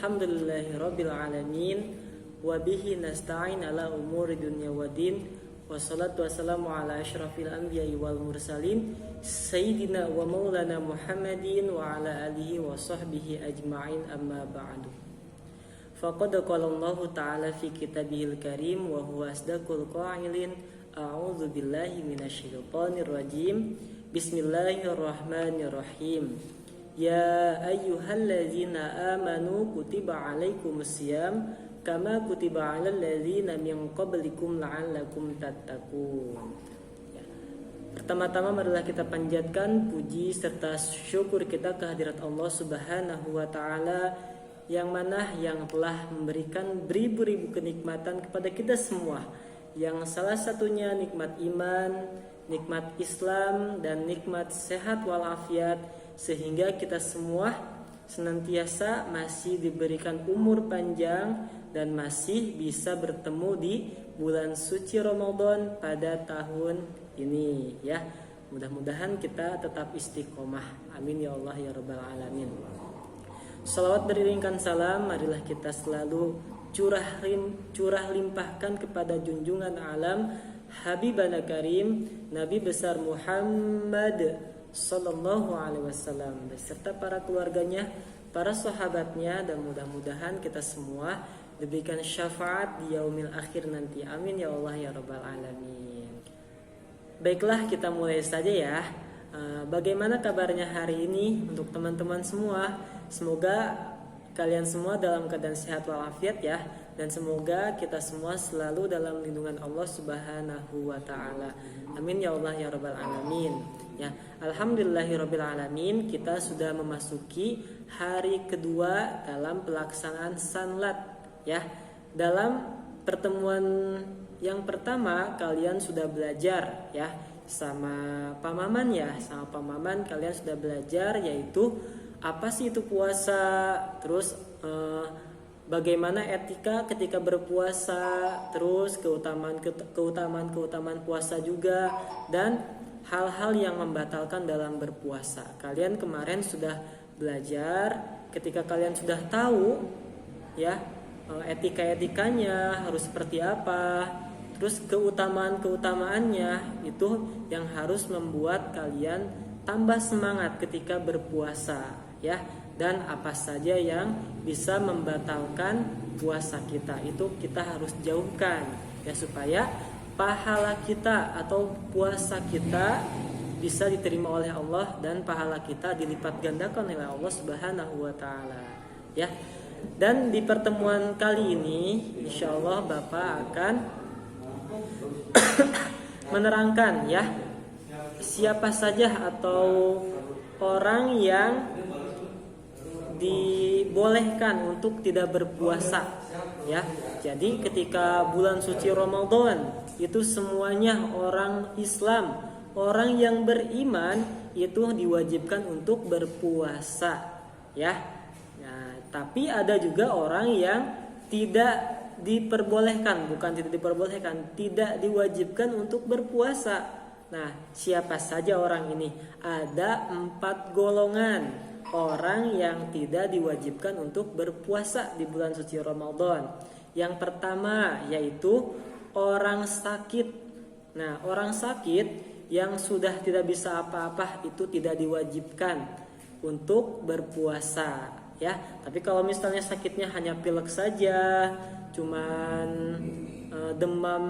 Alhamdulillahirabbil alamin wa bihi nasta'in ala umuri dunya waddin. Wassalatu wassalamu ala asyrafil anbiya'i wal mursalin sayyidina wa maulana Muhammadin wa ala alihi wa sahbihi ajma'in, amma ba'du. Faqad qala Allah ta'ala fi kitabihil karim wa huwa asdaqul qailin. A'udzu billahi minasyaitonir rajim. Bismillahirrahmanirrahim. Ya ayyuhalladzina amanu kutiba alaikumusiyam kama kutiba alal ladzina min qablikum la'allakum tattaqun. Pertama-tama marilah kita panjatkan puji serta syukur kita kehadirat Allah Subhanahu wa taala yang telah memberikan beribu-ribu kenikmatan kepada kita semua, yang salah satunya nikmat iman, nikmat Islam, dan nikmat sehat walafiat, sehingga kita semua senantiasa masih diberikan umur panjang dan masih bisa bertemu di bulan suci Ramadan pada tahun ini ya. Mudah-mudahan kita tetap istiqomah. Amin ya Allah ya rabbal alamin. Salawat beriringkan salam, marilah kita selalu curah limpahkan kepada junjungan alam Habibana Karim Nabi besar Muhammad sallallahu alaihi wasallam beserta para keluarganya, para sahabatnya, dan mudah-mudahan kita semua diberikan syafaat di yaumil akhir nanti. Amin ya Allah ya rabbal alamin. Baiklah, kita mulai saja ya. Bagaimana kabarnya hari ini untuk teman-teman semua? Semoga kalian semua dalam keadaan sehat walafiat ya, dan semoga kita semua selalu dalam lindungan Allah Subhanahu wa taala. Amin ya Allah ya rabbal alamin. Ya, alhamdulillahirabbil alamin, kita sudah memasuki hari kedua dalam pelaksanaan sanlat ya. Dalam pertemuan yang pertama kalian sudah belajar ya sama Pak Maman ya, sama Pak Maman kalian sudah belajar yaitu apa sih itu puasa, terus bagaimana etika ketika berpuasa, terus keutamaan puasa juga, dan hal-hal yang membatalkan dalam berpuasa. Kalian kemarin sudah belajar, ketika kalian sudah tahu ya etika-etikanya harus seperti apa, terus keutamaannya itu yang harus membuat kalian tambah semangat ketika berpuasa ya. Dan apa saja yang bisa membatalkan puasa kita itu kita harus jauhkan ya, supaya pahala kita atau puasa kita bisa diterima oleh Allah dan pahala kita dilipat gandakan oleh Allah Subhanahu wa taala ya. Dan di pertemuan kali ini insyaallah Bapak akan menerangkan ya siapa saja atau orang yang dibolehkan untuk tidak berpuasa ya. Jadi ketika bulan suci Ramadan itu semuanya orang Islam, orang yang beriman itu diwajibkan untuk berpuasa ya. Nah, tapi ada juga orang yang tidak diperbolehkan, tidak diwajibkan untuk berpuasa. Nah, siapa saja orang ini? Ada 4 golongan orang yang tidak diwajibkan untuk berpuasa di bulan suci Ramadan. Yang pertama yaitu orang sakit. Nah, orang sakit yang sudah tidak bisa apa-apa itu tidak diwajibkan untuk berpuasa ya. Tapi kalau misalnya sakitnya hanya pilek saja, cuman demam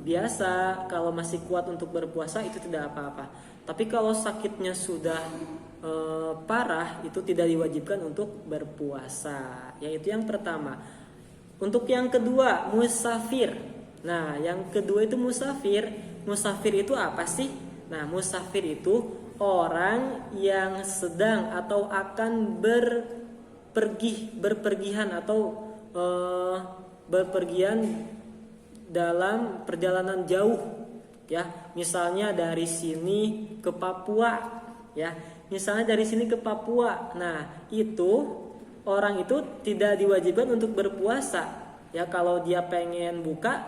biasa, kalau masih kuat untuk berpuasa itu tidak apa-apa. Tapi kalau sakitnya sudah parah itu tidak diwajibkan untuk berpuasa. Yaitu yang pertama. Untuk yang kedua, musafir. Nah, yang kedua itu musafir. Musafir itu apa sih? Nah, musafir itu orang yang sedang atau akan berpergian dalam perjalanan jauh ya. Misalnya dari sini ke Papua ya. Misalnya dari sini ke Papua. Nah, itu orang itu tidak diwajibkan untuk berpuasa ya. Kalau dia pengen buka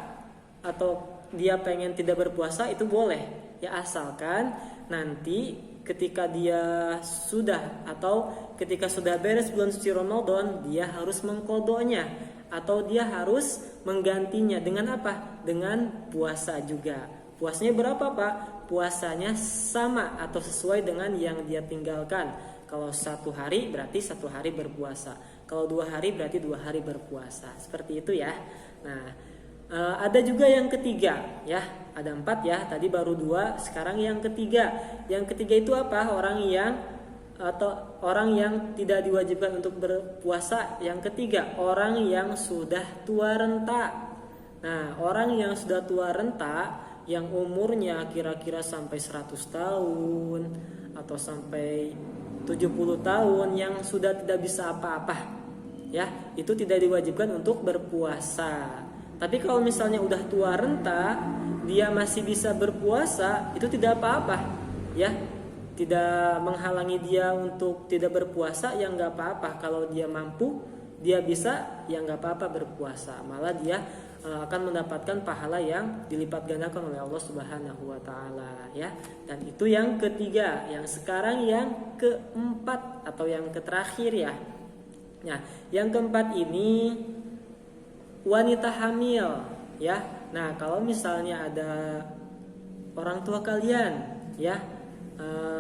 atau dia pengen tidak berpuasa itu boleh ya, asalkan nanti ketika dia sudah atau ketika sudah beres bulan suci Ramadan dia harus mengqadhonya atau dia harus menggantinya dengan apa? Dengan puasa juga. Puasanya berapa Pak? Puasanya sama atau sesuai dengan yang dia tinggalkan. Kalau 1 hari berarti 1 hari berpuasa. Kalau 2 hari berarti 2 hari berpuasa. Seperti itu ya. Nah, ada juga yang ketiga ya. Ada 4 ya. Tadi baru 2, sekarang yang ketiga. Yang ketiga itu apa? Orang yang tidak diwajibkan untuk berpuasa. Yang ketiga, orang yang sudah tua renta. Nah, orang yang sudah tua renta yang umurnya kira-kira sampai 100 tahun atau sampai 70 tahun yang sudah tidak bisa apa-apa ya, itu tidak diwajibkan untuk berpuasa. Tapi kalau misalnya udah tua renta dia masih bisa berpuasa, itu tidak apa-apa ya, tidak menghalangi dia untuk tidak berpuasa, ya nggak apa-apa. Kalau dia mampu, dia bisa, ya nggak apa-apa berpuasa, malah dia akan mendapatkan pahala yang dilipat gandakan oleh Allah Subhanahu wa taala ya. Dan itu yang ketiga. Yang sekarang yang keempat atau yang terakhir ya. Nah, yang keempat ini wanita hamil ya. Nah, kalau misalnya ada orang tua kalian ya,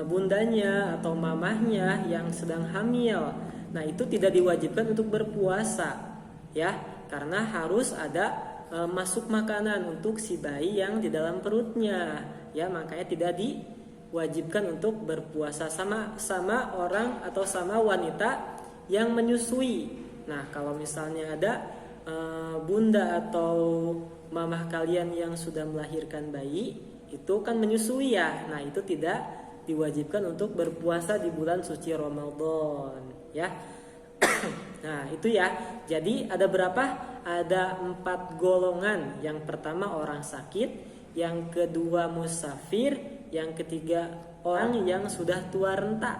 bundanya atau mamahnya yang sedang hamil, nah itu tidak diwajibkan untuk berpuasa ya, karena harus ada masuk makanan untuk si bayi yang di dalam perutnya ya, makanya tidak diwajibkan untuk berpuasa sama orang atau sama wanita yang menyusui. Nah, kalau misalnya ada bunda atau mamah kalian yang sudah melahirkan bayi, itu kan menyusui ya. Nah, itu tidak diwajibkan untuk berpuasa di bulan suci Ramadan ya. Nah, itu ya. Jadi ada berapa? Ada 4 golongan. Yang pertama orang sakit, yang kedua musafir, yang ketiga orang yang sudah tua renta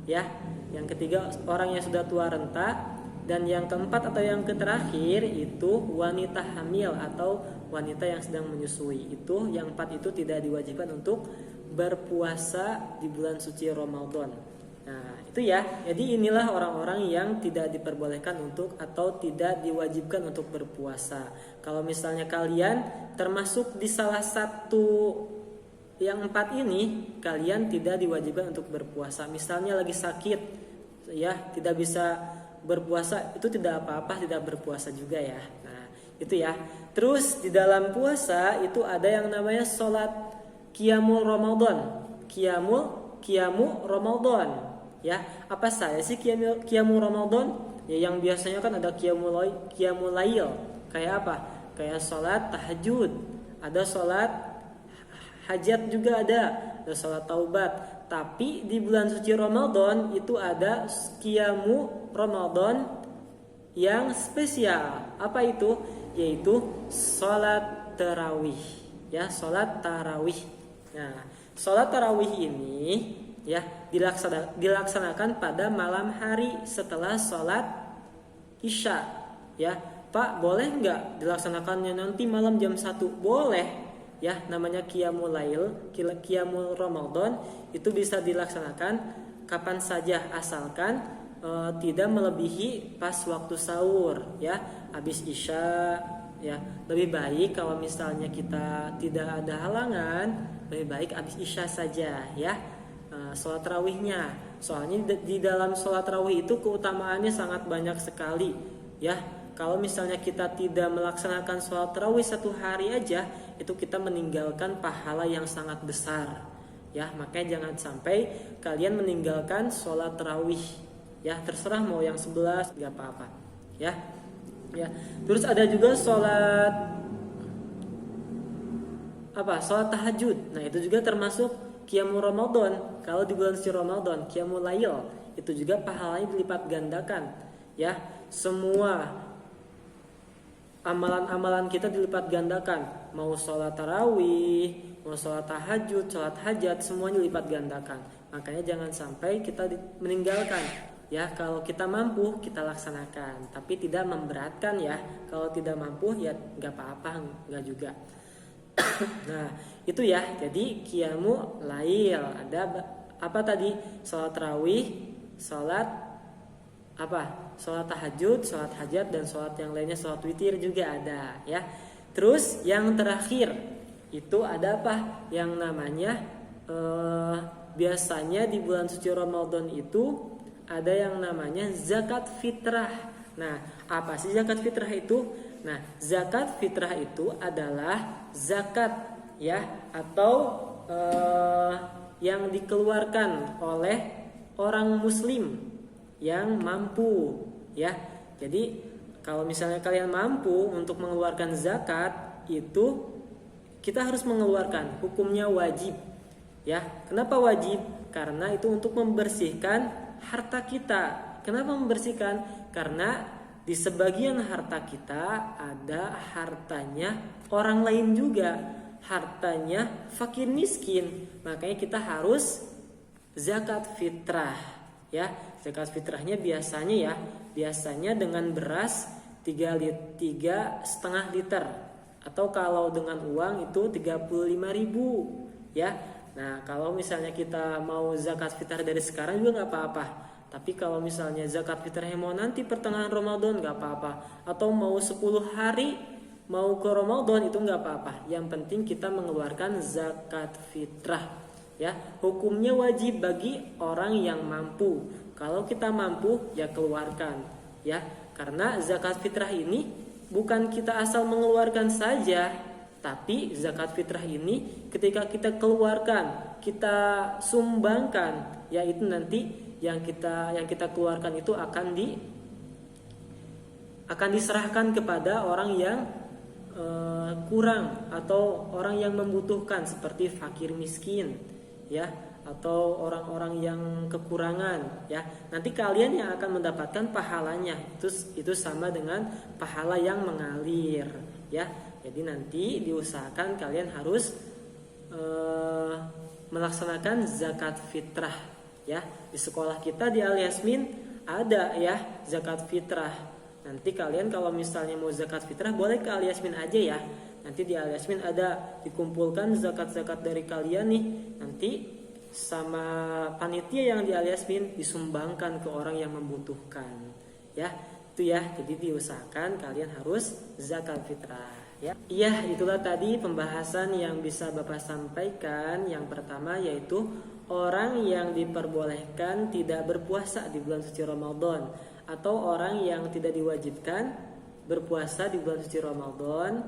ya. Yang ketiga orang yang sudah tua renta, dan yang keempat atau yang terakhir itu wanita hamil atau wanita yang sedang menyusui. Itu yang 4 itu tidak diwajibkan untuk berpuasa di bulan suci Ramadan. Nah, itu ya. Jadi inilah orang-orang yang tidak diperbolehkan untuk atau tidak diwajibkan untuk berpuasa. Kalau misalnya kalian termasuk di salah satu yang 4 ini, kalian tidak diwajibkan untuk berpuasa. Misalnya lagi sakit ya, tidak bisa berpuasa, itu tidak apa-apa, tidak berpuasa juga ya. Nah, itu ya. Terus di dalam puasa itu ada yang namanya sholat qiyamul Ramadan. Qiyamul Ramadan. Ya, apa saja sih qiyamul Ramadan? Ya, yang biasanya kan ada qiyamul lail. Kayak apa? Kayak sholat tahajud, ada sholat hajat juga ada sholat taubat. Tapi di bulan suci Ramadan itu ada qiyamul Ramadan yang spesial. Apa itu? Yaitu sholat tarawih. Ya, sholat tarawih. Nah, sholat tarawih ini ya dilaksanakan pada malam hari setelah sholat isya ya. Pak, boleh nggak dilaksanakannya nanti malam jam 1? Boleh ya, namanya qiyamul lail, qiyamul Ramadan, itu bisa dilaksanakan kapan saja asalkan tidak melebihi pas waktu sahur ya, habis isya ya. Lebih baik kalau misalnya kita tidak ada halangan, lebih baik habis isya saja ya. Sholat tarawihnya, soalnya di dalam sholat tarawih itu keutamaannya sangat banyak sekali ya. Kalau misalnya kita tidak melaksanakan sholat tarawih 1 hari aja, itu kita meninggalkan pahala yang sangat besar ya. Makanya jangan sampai kalian meninggalkan sholat tarawih ya. Terserah mau yang 11 gak apa-apa ya. Terus ada juga sholat tahajud. Nah, itu juga termasuk qiyamul Ramadan. Kalau di bulan suci Ramadan, qiyamul lail, itu juga pahalanya dilipat gandakan ya. Semua amalan-amalan kita dilipat gandakan. Mau sholat tarawih, mau sholat tahajud, sholat hajat, semuanya dilipat gandakan. Makanya jangan sampai kita meninggalkan ya. Kalau kita mampu kita laksanakan, tapi tidak memberatkan ya. Kalau tidak mampu ya nggak apa-apa, nggak juga. Nah, itu ya. Jadi qiyamu lail ada apa tadi? Salat tarawih, salat apa? Salat tahajud, salat hajat dan salat yang lainnya, salat witir juga ada ya. Terus yang terakhir itu ada apa? Yang namanya biasanya di bulan suci Ramadan itu ada yang namanya zakat fitrah. Nah, apa sih zakat fitrah itu? Nah, zakat fitrah itu adalah zakat ya atau yang dikeluarkan oleh orang muslim yang mampu ya. Jadi kalau misalnya kalian mampu untuk mengeluarkan zakat itu kita harus mengeluarkan, hukumnya wajib ya. Kenapa wajib? Karena itu untuk membersihkan harta kita. Kenapa membersihkan? Karena di sebagian harta kita ada hartanya orang lain juga, hartanya fakir miskin. Makanya kita harus zakat fitrah ya. Zakat fitrahnya biasanya dengan beras 3,5 liter atau kalau dengan uang itu 35.000 ya. Nah, kalau misalnya kita mau zakat fitrah dari sekarang juga nggak apa-apa. Tapi kalau misalnya zakat fitrahnya mau nanti pertengahan Ramadan nggak apa-apa. Atau mau 10 hari mau ke Ramadan itu nggak apa-apa. Yang penting kita mengeluarkan zakat fitrah. Ya, hukumnya wajib bagi orang yang mampu. Kalau kita mampu ya keluarkan. Ya, karena zakat fitrah ini bukan kita asal mengeluarkan saja. Tapi zakat fitrah ini ketika kita keluarkan, kita sumbangkan, yaitu nanti yang kita keluarkan itu akan diserahkan kepada orang yang kurang atau orang yang membutuhkan seperti fakir miskin, ya, atau orang-orang yang kekurangan, ya. Nanti kalian yang akan mendapatkan pahalanya itu sama dengan pahala yang mengalir, ya. Jadi nanti diusahakan kalian harus melaksanakan zakat fitrah ya. Di sekolah kita di Al Yasmin ada ya zakat fitrah. Nanti kalian kalau misalnya mau zakat fitrah boleh ke Al Yasmin aja ya. Nanti di Al Yasmin ada dikumpulkan zakat-zakat dari kalian nih. Nanti sama panitia yang di Al Yasmin disumbangkan ke orang yang membutuhkan ya. Itu ya. Jadi diusahakan kalian harus zakat fitrah. Ya, iya itulah tadi pembahasan yang bisa Bapak sampaikan. Yang pertama yaitu orang yang diperbolehkan tidak berpuasa di bulan suci Ramadan, atau orang yang tidak diwajibkan berpuasa di bulan suci Ramadan.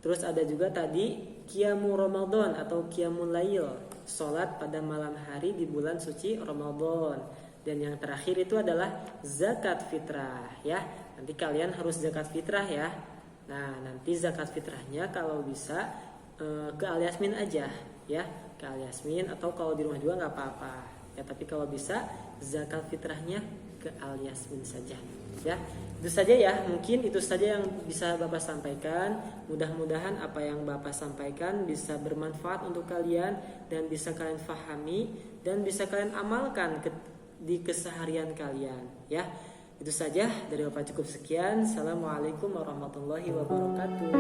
Terus ada juga tadi qiyamu Ramadan atau qiyamul lail, salat pada malam hari di bulan suci Ramadan. Dan yang terakhir itu adalah zakat fitrah ya. Nanti kalian harus zakat fitrah ya. Nah, nanti zakat fitrahnya kalau bisa ke Al Yasmin aja ya, ke Al Yasmin, atau kalau di rumah juga nggak apa-apa ya. Tapi kalau bisa zakat fitrahnya ke Al Yasmin saja ya. Itu saja ya, mungkin itu saja yang bisa Bapak sampaikan. Mudah-mudahan apa yang Bapak sampaikan bisa bermanfaat untuk kalian dan bisa kalian fahami dan bisa kalian amalkan di keseharian kalian ya. Itu saja dari Bapak, cukup sekian. Assalamualaikum warahmatullahi wabarakatuh.